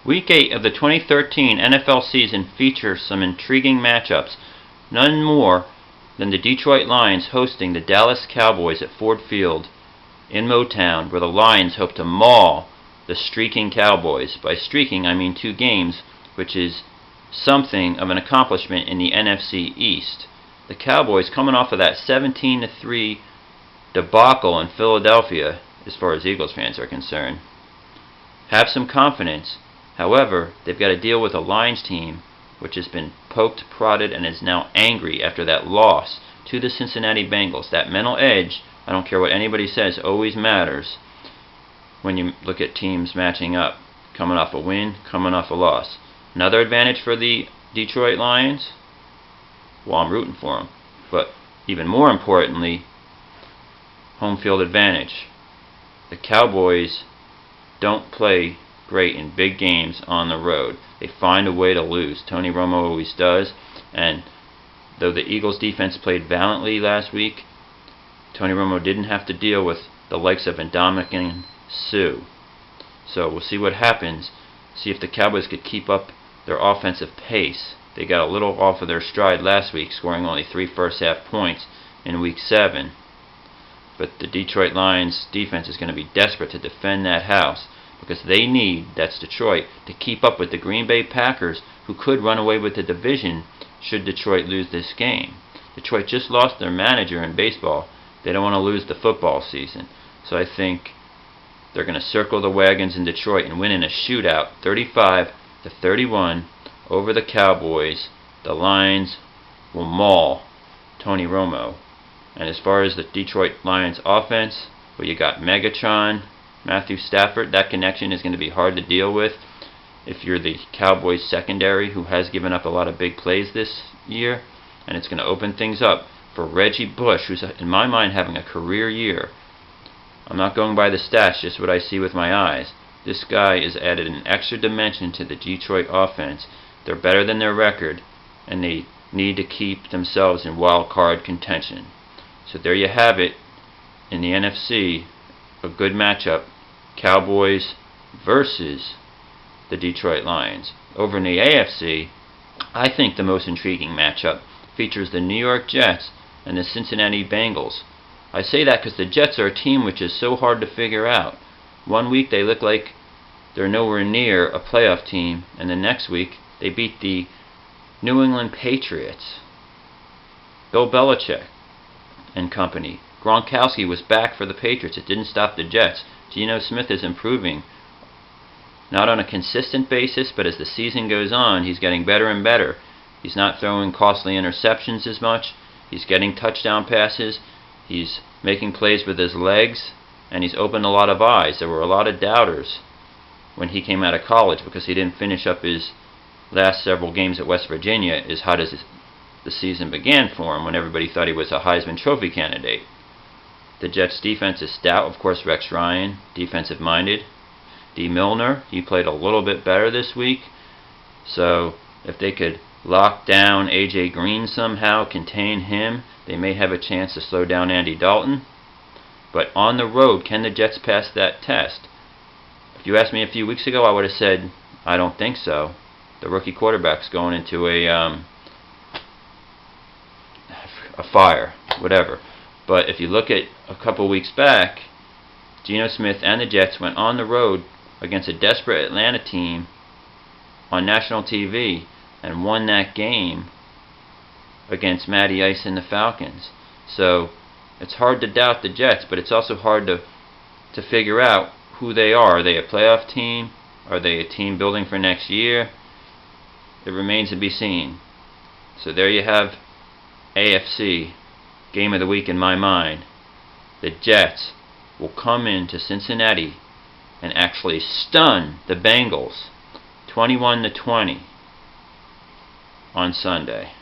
Week 8 of the 2013 NFL season features some intriguing matchups, none more than the Detroit Lions hosting the Dallas Cowboys at Ford Field in Motown, where the Lions hope to maul the streaking Cowboys. By streaking, I mean 2 games, which is something of an accomplishment in the NFC East. The Cowboys, coming off of that 17-3 debacle in Philadelphia, as far as Eagles fans are concerned, have some confidence. However, they've got to deal with a Lions team which has been poked, prodded, and is now angry after that loss to the Cincinnati Bengals. That mental edge, I don't care what anybody says, always matters when you look at teams matching up, coming off a win, coming off a loss. Another advantage for the Detroit Lions? Well, I'm rooting for them. But even more importantly, home field advantage. The Cowboys don't play great in big games on the road. They find a way to lose. Tony Romo always does. And though the Eagles defense played valiantly last week, Tony Romo didn't have to deal with the likes of Andomican Suh. So we'll see what happens. See if the Cowboys could keep up their offensive pace. They got a little off of their stride last week, scoring only 3 first-half points in Week 7. But the Detroit Lions defense is going to be desperate to defend that house, because they need, that's Detroit, to keep up with the Green Bay Packers, who could run away with the division should Detroit lose this game. Detroit just lost their manager in baseball. They don't want to lose the football season. So I think they're going to circle the wagons in Detroit and win in a shootout, 35-31 over the Cowboys. The Lions will maul Tony Romo. And as far as the Detroit Lions offense, well, you got Megatron, Matthew Stafford. That connection is going to be hard to deal with if you're the Cowboys secondary, who has given up a lot of big plays this year. And it's going to open things up for Reggie Bush, who's, in my mind, having a career year. I'm not going by the stats, just what I see with my eyes. This guy has added an extra dimension to the Detroit offense. They're better than their record, and they need to keep themselves in wild card contention. So there you have it. In the NFC, a good matchup, Cowboys versus the Detroit Lions. Over in the AFC, I think the most intriguing matchup features the New York Jets and the Cincinnati Bengals. I say that because the Jets are a team which is so hard to figure out. One week they look like they're nowhere near a playoff team, and the next week they beat the New England Patriots. Bill Belichick and company. Gronkowski was back for the Patriots. It didn't stop the Jets. Geno Smith is improving, not on a consistent basis, but as the season goes on, he's getting better and better. He's not throwing costly interceptions as much. He's getting touchdown passes. He's making plays with his legs, and he's opened a lot of eyes. There were a lot of doubters when he came out of college because he didn't finish up his last several games at West Virginia as hot as the season began for him, when everybody thought he was a Heisman Trophy candidate. The Jets' defense is stout. Of course, Rex Ryan, defensive-minded. D. Milner, he played a little bit better this week. So if they could lock down A.J. Green somehow, contain him, they may have a chance to slow down Andy Dalton. But on the road, can the Jets pass that test? If you asked me a few weeks ago, I would have said, I don't think so. The rookie quarterback's going into a fire, whatever. But if you look at a couple weeks back, Geno Smith and the Jets went on the road against a desperate Atlanta team on national TV and won that game against Matty Ice and the Falcons. So it's hard to doubt the Jets, but it's also hard to figure out who they are. Are they a playoff team? Are they a team building for next year? It remains to be seen. So there you have AFC game of the week in my mind. The Jets will come into Cincinnati and actually stun the Bengals 21-20 on Sunday.